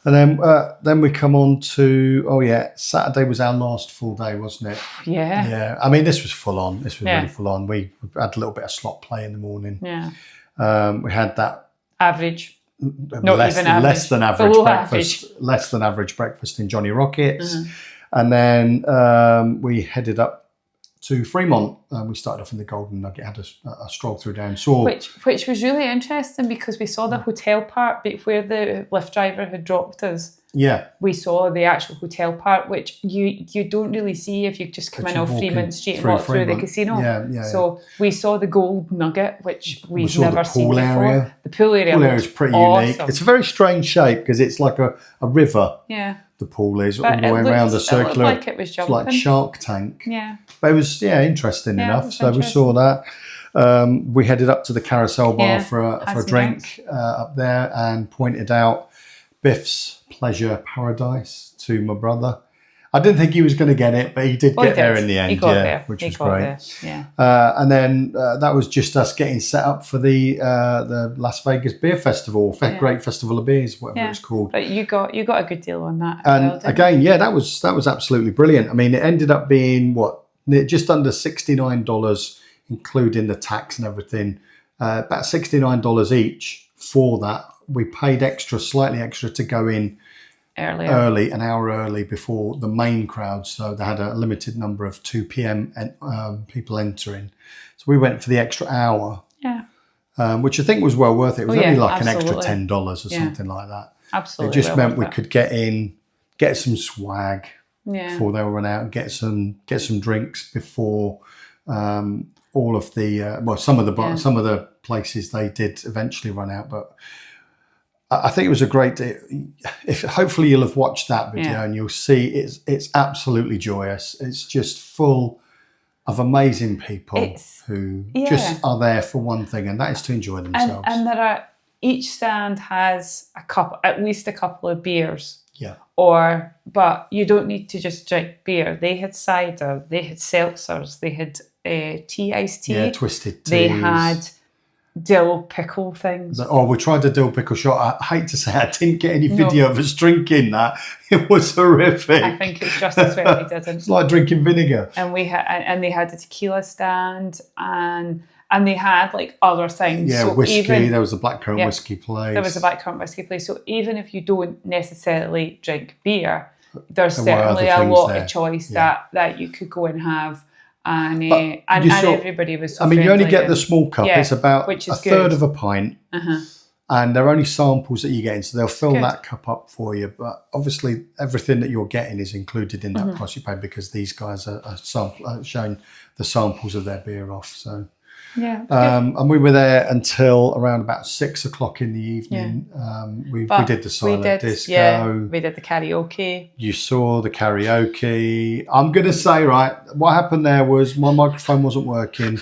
And then we come on to Saturday was our last full day, wasn't it? Yeah. Yeah. I mean, this was full on. This was really full on. We had a little bit of slot play in the morning. Yeah. We had that average. Less than average breakfast. Less than average breakfast in Johnny Rockets. And then we headed up to Fremont. We started off in the Golden Nugget, had a stroll through down. Which was really interesting because we saw the hotel part where the Lyft driver had dropped us. Yeah. We saw the actual hotel part, which you don't really see if you just come in off Fremont Street and walk through the casino. So we saw the Gold Nugget, which we've never seen before. Area. The pool area. The pool area is pretty unique. It's a very strange shape because it's like a river. Yeah. The pool is all the way around the circular. It looked like it was jumping. Like Shark Tank. Yeah. But it was interesting enough. So we saw that. We headed up to the Carousel Bar for a drink up there and pointed out Biff's Pleasure Paradise to my brother. I didn't think he was going to get it, but he did get there in the end. He got there. Which was great. Yeah. And then that was just us getting set up for the Las Vegas Beer Festival, Great Festival of Beers, whatever it's called. But you got a good deal on that. And again, that was absolutely brilliant. I mean, it ended up being just under $69, including the tax and everything. About $69 each for that. We paid slightly extra to go in early, an hour early before the main crowd. So they had a limited number of 2 p.m. People entering. So we went for the extra hour, which I think was well worth it. It was only like an extra $10 or something like that. Absolutely. It just meant we could get in, get some swag before they run out, and get some drinks before all of the some of the places they did eventually run out, but I think it was a great day. Hopefully you'll have watched that video and you'll see it's absolutely joyous. It's just full of amazing people who just are there for one thing, and that is to enjoy themselves. And each stand has at least a couple of beers. Yeah. But you don't need to just drink beer. They had cider, they had seltzers, they had iced tea. Yeah, twisted teas. They had dill pickle things. We tried the dill pickle shot. I hate to say I didn't get any video of us drinking that. It was horrific. I think it's just as well we didn't. It's like drinking vinegar. And they had a tequila stand and they had like other things. Yeah, whiskey. There was a blackcurrant whiskey place. There was a blackcurrant whiskey place. So even if you don't necessarily drink beer, there's certainly a lot of choice that you could go and have. and everybody was. So I mean, you only friendly get the and- small cup. yeah, It's about which a is third good. of a pint. Uh-huh. And they're only samples that you get in, so they'll fill Good. that cup up for you. But obviously, everything that you're getting is included in Mm-hmm. that price you pay because these guys are showing the samples of their beer off. So, Yeah. and we were there until around about 6 o'clock in the evening. We did the silent disco. Yeah, we did the karaoke. You saw the karaoke. I'm going to say, right, what happened there was my microphone wasn't working.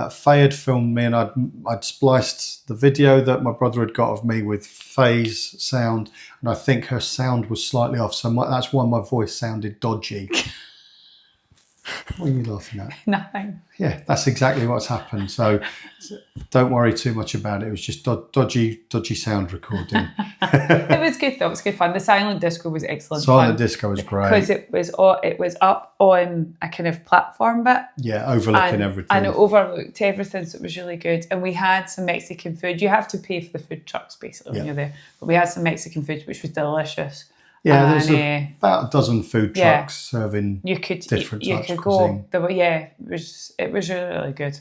Faye had filmed me, and I'd spliced the video that my brother had got of me with Faye's sound, and I think her sound was slightly off, so that's why my voice sounded dodgy. What are you laughing at? Nothing. Yeah, that's exactly what's happened. So don't worry too much about it. It was just dodgy sound recording. It was good though. It was good fun. The silent disco was excellent. Silent disco was great because it was up on a kind of platform bit. Yeah, overlooking everything. And it overlooked everything, so it was really good. And we had some Mexican food. You have to pay for the food trucks basically when you're there. But we had some Mexican food, which was delicious. Yeah, there's about a dozen food trucks serving different types of cuisine. It was really, really good.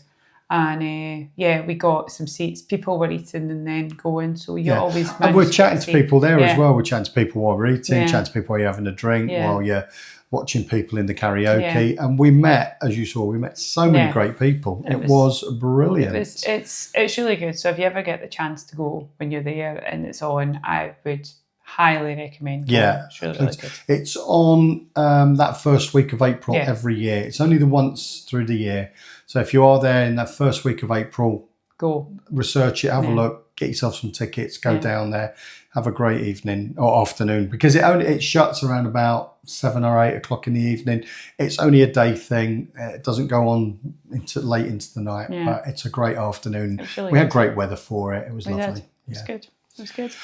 And we got some seats. People were eating and then going, so you always managed. And we're chatting to people there as well. We're chatting to people while we're eating, Yeah. chatting to people while you're having a drink, while you're watching people in the karaoke. And we met, as you saw, so many great people. It was brilliant. It's really good. So if you ever get the chance to go when you're there and it's on, I would highly recommend going. Yeah, it's really, really good. It's on that first week of April every year. It's only the once through the year. So if you are there in that first week of April, go research it, have a look, get yourself some tickets, go down there, have a great evening or afternoon, because it shuts around about 7 or 8 o'clock in the evening. It's only a day thing. It doesn't go on late into the night, but it's a great afternoon. Really we had great weather for it. It was lovely. It was good. It was good.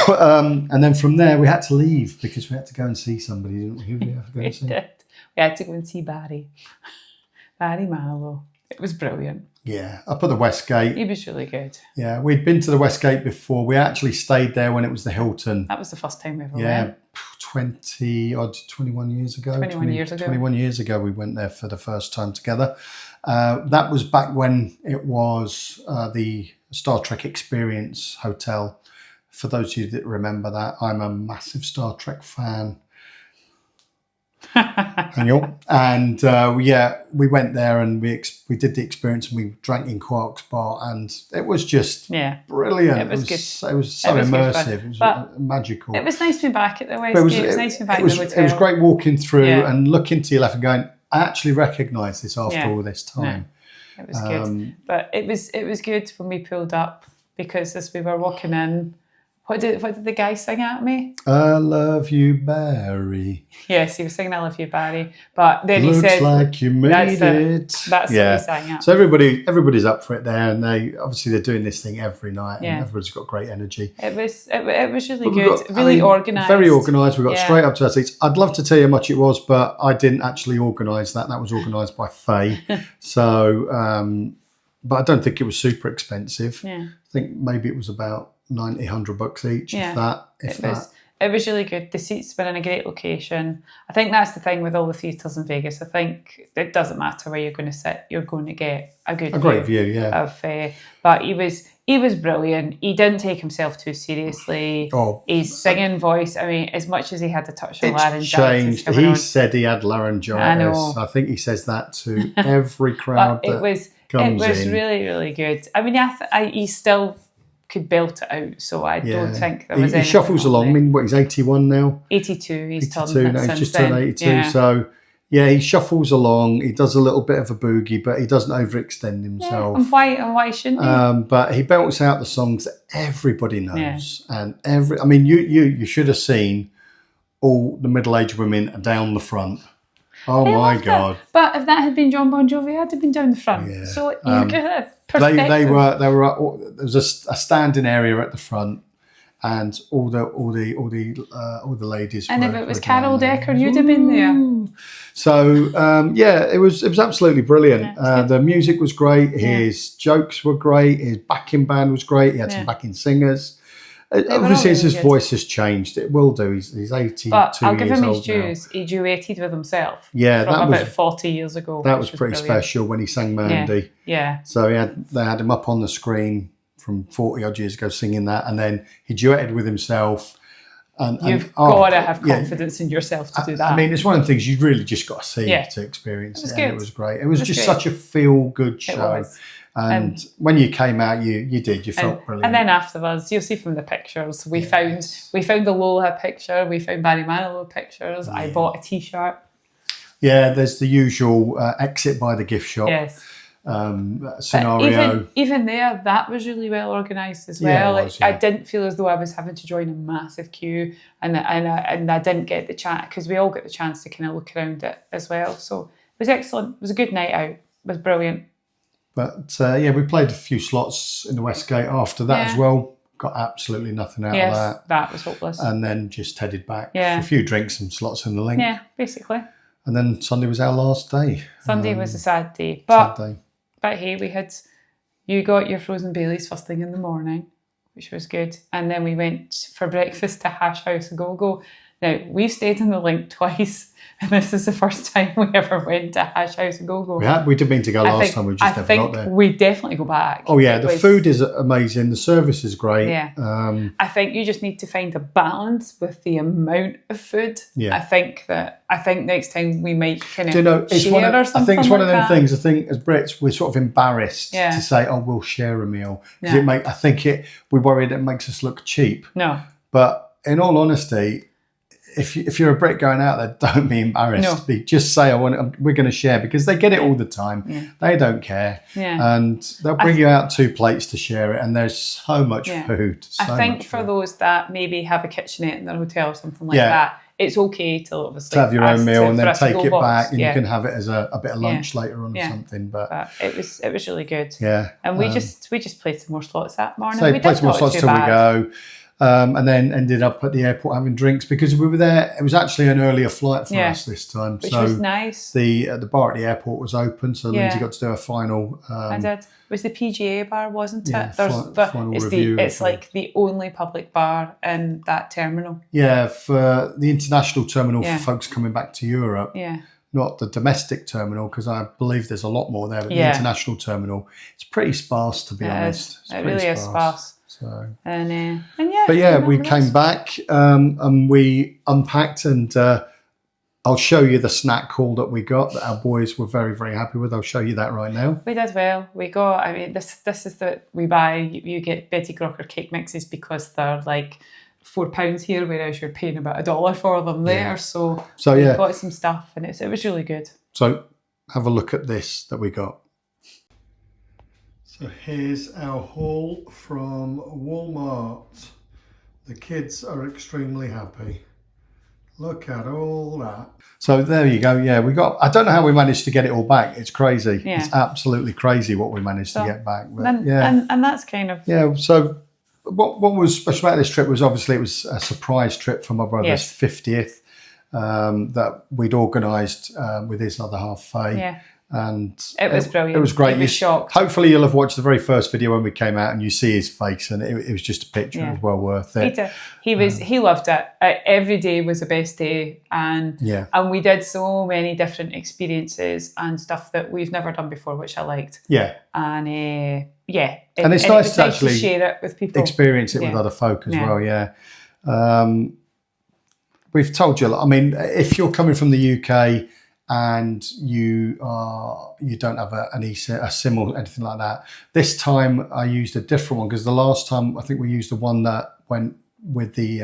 And then from there, we had to leave because we had to go and see somebody, didn't we? Who did we have to go and see? We had to go and see Barry Manilow. It was brilliant. Yeah, up at the Westgate. He was really good. Yeah, we'd been to the Westgate before. We actually stayed there when it was the Hilton. That was the first time we ever went. 21 years ago. 21 years ago, we went there for the first time together. That was back when it was the Star Trek Experience Hotel. For those of you that remember that, I'm a massive Star Trek fan. And we went there and we did the experience and we drank in Quark's bar and it was just brilliant. It was good. It was so immersive. It was magical. It was nice to be back at the Westgate. It was nice to be back at the hotel. It was great walking through and looking to your left and going, I actually recognise this after all this time. Yeah. It was good. But it was good when we pulled up because as we were walking in, what did the guy sing at me? I love you, Barry. Yes, he was singing I love you, Barry. But then Looks he said, like you made it. That's what he sang at. So everybody's up for it there, and they're doing this thing every night, and everybody's got great energy. It was really good, really organised. Very organised. We got straight up to our seats. I'd love to tell you how much it was, but I didn't actually organise that. That was organised by Faye. So, but I don't think it was super expensive. Yeah. I think maybe it was about $90-100 each, if that. It was really good. The seats were in a great location. I think that's the thing with all the theatres in Vegas. I think it doesn't matter where you're going to sit. You're going to get a great view. But he was brilliant. He didn't take himself too seriously. His singing voice, I mean, as much as he had a touch of laryngitis. Changed. He said he had laryngitis. I know. I think he says that to every crowd it was really, really good. I mean, he still could belt it out, so I don't think there was anything. He shuffles along. I mean, he's 81 now? 82, he's 82 now. He's just turned 82. So, he shuffles along. He does a little bit of a boogie, but he doesn't overextend himself. And why shouldn't he? But he belts out the songs that everybody knows. And you should have seen all the middle-aged women down the front. Oh my God! It. But if that had been John Bon Jovi, I'd have been down the front. Yeah. So you could have perspective. They were. There was a standing area at the front, and all the ladies. And if it was Carol Decker, you'd have been there. So it was absolutely brilliant. The music was great. His jokes were great. His backing band was great. He had some backing singers. Obviously, as really his good. voice has changed, it will do. He's 82 But I'll give years him his old now. dues. He duetted with himself. Yeah, from that about was 40 years ago. that which was pretty brilliant. special when he sang Mandy. Yeah. So they had him up on the screen from 40 odd years ago singing that, and then he duetted with himself. You've got to have confidence in yourself to do that. I mean, it's one of the things you really just got to see Yeah. to experience. It was And good. it was great. It was just great. such a feel-good show. was. And when you came out, you felt brilliant. And then afterwards, you'll see from the pictures, we found the Lola picture, we found Barry Manilow pictures. Yeah. I bought a T-shirt. Yeah, there's the usual exit by the gift shop. Yes. Scenario. Even there, that was really well organised as well. Yeah, it was, I didn't feel as though I was having to join a massive queue, and I didn't get the chance, because we all get the chance to kind of look around it as well. So it was excellent. It was a good night out. It was brilliant. But we played a few slots in the Westgate after that as well. Got absolutely nothing out of that. That was hopeless. And then just headed back for Yeah. a few drinks and slots in the link. Yeah, basically. And then Sunday was our last day. Sunday was a sad day. But Sad day. But hey, you got your frozen Baileys first thing in the morning, which was good. And then we went for breakfast to Hash House Go-Go. Now, we've stayed in the link twice, and this is the first time we ever went to Hash House Go-Go. We did mean to go last time, we just never got there. We definitely go back. Oh yeah, the food is amazing, the service is great. Yeah. I think you just need to find a balance with the amount of food. Yeah. I think next time we might kind of it's share one of, or something. I think it's one of them like that. things. I think as Brits we're sort of embarrassed Yeah. to say, "Oh, we'll share a meal," because we worry that it makes us look cheap. No. But in all honesty, if you're a Brit going out there, don't be embarrassed. No. Just say, we're going to share, because they get it all the time. Yeah. They don't care. Yeah. And they'll bring you out 2 plates to share it, and there's so much food. I think for those that maybe have a kitchenette in their hotel or something like that, it's okay to obviously to have your own meal and then take it box. back, and you can have it as a bit of lunch later on or something. But it was really good. Yeah. And we just played some more slots that morning. So we played some more slots till we go. And then ended up at the airport having drinks, because we were there. It was actually an earlier flight for us this time, which was nice. The bar at the airport was open, so Lindsay got to do a final. I did. It was the PGA bar, wasn't it? Yeah, final it's review. It's like the only public bar in that terminal. Yeah, for the international terminal for folks coming back to Europe. Yeah. Not the domestic terminal, because I believe there's a lot more there, but the international terminal, it's pretty sparse, to be honest. It really is sparse. So. We came back and we unpacked, and I'll show you the snack haul that we got that our boys were very, very happy with. I'll show you that right now. We did well. We got, this is we buy, you get Betty Crocker cake mixes because they're like £4 here, whereas you're paying about $1 for them there. So we got some stuff, and it was really good. So have a look at this that we got. So here's our haul from Walmart. The kids are extremely happy. Look at all that. So there you go. Yeah, we got, I don't know how we managed to get it all back. It's crazy. Yeah. It's absolutely crazy what we managed to get back. But, and that's kind of... Yeah, so what was special about this trip was obviously it was a surprise trip for my brother's 50th that we'd organised with his other half, Faye. Yeah. And it was brilliant. It was great. He was shocked. Hopefully you'll have watched the very first video when we came out and you see his face, and it was just a picture. It was well worth it. He loved it. Every day was the best day, and we did so many different experiences and stuff that we've never done before, which I liked. Yeah. And and it's nice to actually share it with people, experience it with other folk as well. Yeah. We've told you. I mean, if you're coming from the UK and you don't have a SIM or anything like that, this time I used a different one, because the last time I think we used the one that went with the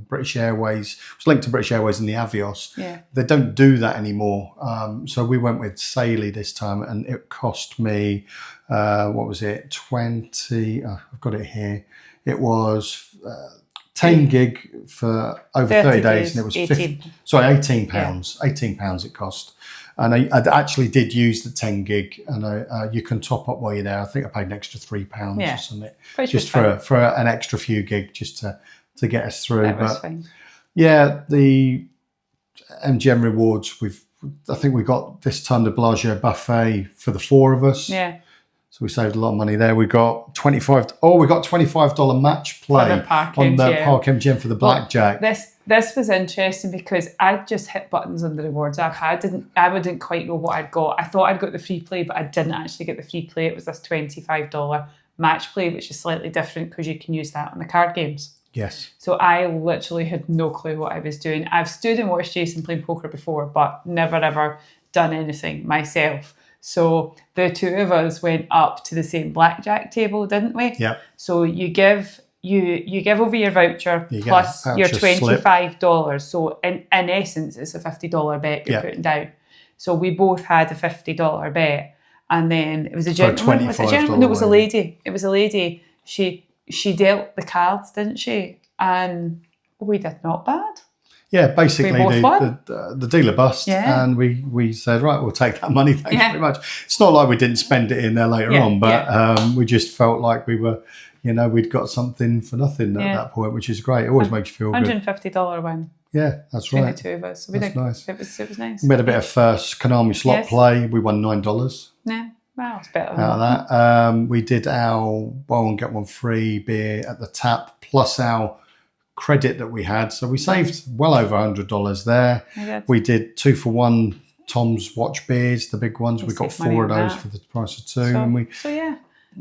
British Airways. It was linked to British Airways and the Avios. Yeah. They don't do that anymore. So we went with Saily this time, and it cost me, what was it, 20, I've got it here. It was 10 gig for over 30 days, and it was 18 pounds. Yeah. £18 it cost. And I actually did use the 10 gig, and you can top up while you're there. I think I paid an extra £3 or something, just for an extra few gig, just to get us through. That was fine. Yeah, the MGM rewards, I think we got this time the Bellagio buffet for the 4 of us. Yeah. So we saved a lot of money there. We got $25 match play For the package, on the yeah. Park MGM for the blackjack. This was interesting because I just hit buttons on the rewards app. I wouldn't quite know what I'd got. I thought I'd got the free play, but I didn't actually get the free play. It was this $25 match play, which is slightly different because you can use that on the card games. Yes. So I literally had no clue what I was doing. I've stood and watched Jason play poker before, but never ever done anything myself. So the two of us went up to the same blackjack table, didn't we? Yeah. So you give over your voucher You get plus a your voucher slip. $25. So in essence, it's a $50 bet you're putting down. So we both had a $50 bet, and then it was a gentleman. Was it a gentleman? No, it was a lady. It was a lady. She dealt the cards, didn't she? And we did not bad. Yeah, basically We both the dealer bust, Yeah. and we said, right, we'll take that money. Thanks very much. It's not like we didn't spend it in there later on, but we just felt like we were, we'd got something for nothing at that point, which is great. It always makes you feel good. $150 win Yeah, that's between right. the two of us. So That's nice. It was nice. We had a bit of first Konami slot play. We won $9 Yeah, well, it's better than out of that. We did our buy one get one free beer at the tap plus our credit that we had, so we saved well over $100 there. We did 2 for 1 Tom's watch beers, the big ones. We got 4 of those for the price of 2, and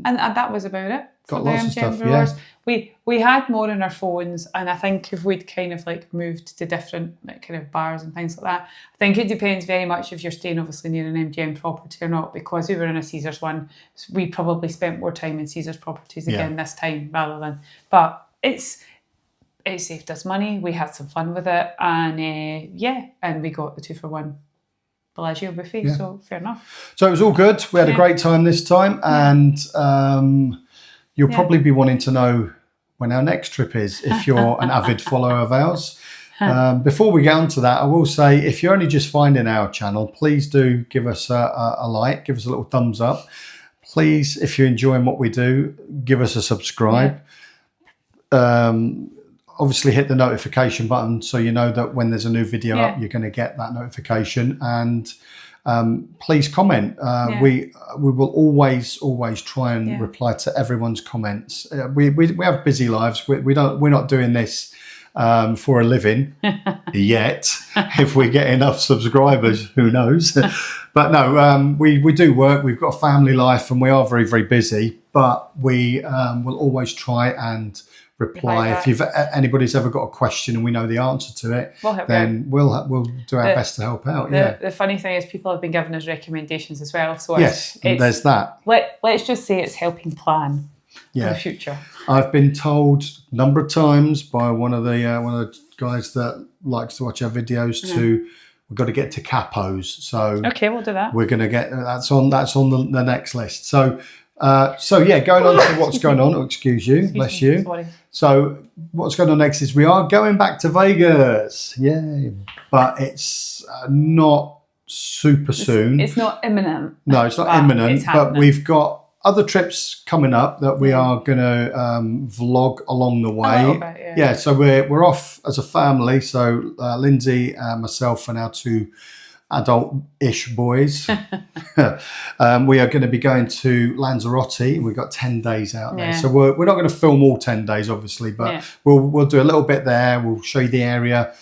and that was about it. Got for the lots of MGM stuff. rewards. Yeah, we had more on our phones, and I think if we'd kind of like moved to different kind of bars and things like that, I think it depends very much if you're staying obviously near an MGM property or not. Because we were in a Caesars one, we probably spent more time in Caesars properties again this time rather than. But it saved us money. We had some fun with it, and and we got the 2 for 1 Bellagio buffet. So fair enough. so it was all good. We had a great time this time, and you'll probably be wanting to know when our next trip is if you're an avid follower of ours. Before we get on to that, I will say if you're only just finding our channel, please do give us a like, give us a little thumbs up. Please, if you're enjoying what we do, give us a subscribe. Obviously hit the notification button so you know that when there's a new video up, you're going to get that notification. And please comment. We will always try and reply to everyone's comments. We have busy lives. We're not doing this for a living yet. If we get enough subscribers, who knows? But no, we do work. We've got a family life, and we are very, very busy. But we will always try and reply. If anybody's ever got a question and we know the answer to it, then we'll do our best to help out. The funny thing is people have been giving us recommendations as well. So there's that. Let's just say it's helping plan for the future. I've been told a number of times by one of the guys that likes to watch our videos we've got to get to capos. So okay, we'll do that. We're going to get that's on the next list. So going on to what's going on. Oh, excuse you, bless you. Sorry. So what's going on next is we are going back to Vegas. Yay! But it's not super soon. It's not imminent. No, it's not imminent. But we've got other trips coming up that we are going to vlog along the way. A little bit, So we're off as a family. So Lindsay, myself, and our 2 adult-ish boys. We are going to be going to Lanzarote. We've got 10 days out there. So we're not going to film all 10 days, obviously, but we'll do a little bit there. We'll show you the area,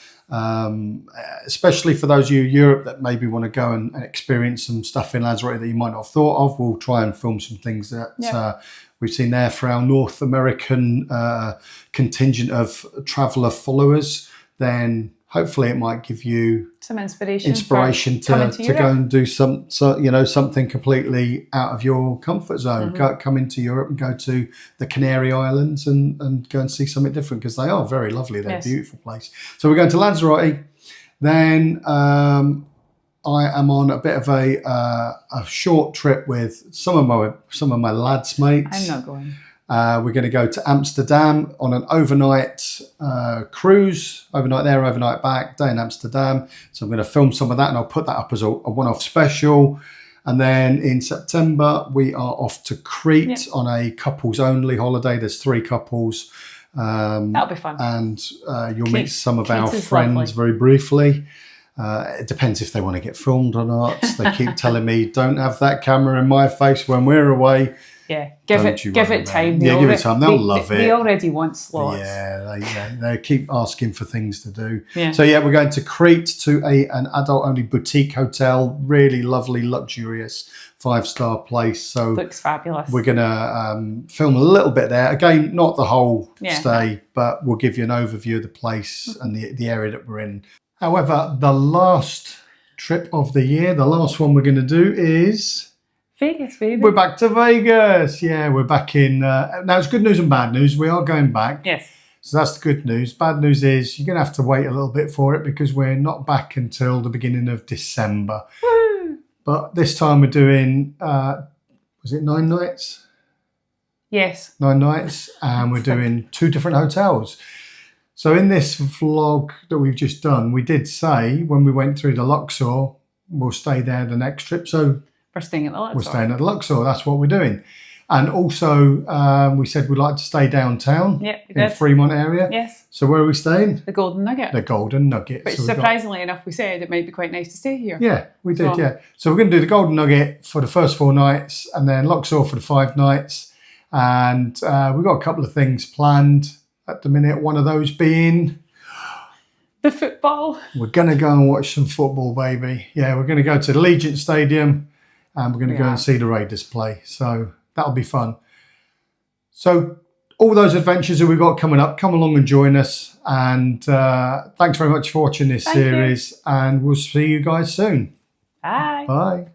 especially for those of you in Europe that maybe want to go and experience some stuff in Lanzarote that you might not have thought of. We'll try and film some things that we've seen there for our North American contingent of traveller followers. Then hopefully it might give you some inspiration to go and do something completely out of your comfort zone. Come into Europe and go to the Canary Islands and go and see something different, because they are very lovely. They're a beautiful place. So we're going to Lanzarote. Then I am on a bit of a short trip with some of my lads' mates. I'm not going. We're going to go to Amsterdam on an overnight cruise, overnight there, overnight back, day in Amsterdam. So I'm going to film some of that, and I'll put that up as a one-off special. And then in September, we are off to Crete on a couples-only holiday. There's 3 couples. That'll be fun. And you'll meet some of our friends very briefly. It depends if they want to get filmed or not. They keep telling me, don't have that camera in my face when we're away. Yeah, give it time. Yeah, give it time. They'll love it. They already want slots. Yeah, they keep asking for things to do. Yeah. So yeah, we're going to Crete to an adult-only boutique hotel. Really lovely, luxurious 5-star place. So Looks fabulous. we're gonna film a little bit there. Again, not the whole stay, but we'll give you an overview of the place and the area that we're in. However, the last trip of the year, the last one we're going to do is Vegas, baby. we're back to Vegas. Yeah, we're back in. Now, it's good news and bad news. We are going back. Yes. So that's the good news. Bad news is you're going to have to wait a little bit for it because we're not back until the beginning of December. Woo! But this time we're doing, was it 9 nights? Yes. 9 nights. And we're doing 2 different hotels. So in this vlog that we've just done, we did say when we went through the Luxor, we'll stay there the next trip. So We're staying at the Luxor. we're staying at the Luxor. That's what we're doing. And also, we said we'd like to stay downtown in Fremont area. Yes. So where are we staying? The Golden Nugget. The Golden Nugget. Which So we've got- surprisingly enough, we said it might be quite nice to stay here. Yeah, we did, So- yeah. So we're going to do the Golden Nugget for the first 4 nights and then Luxor for the 5 nights. And we've got a couple of things planned at the minute. One of those being... The football. We're going to go and watch some football, baby. Yeah, we're going to go to the Allegiant Stadium and we're going to go and see the Raiders play. So that'll be fun. So all those adventures that we've got coming up, come along and join us. And thanks very much for watching this series. And we'll see you guys soon. Bye. Bye.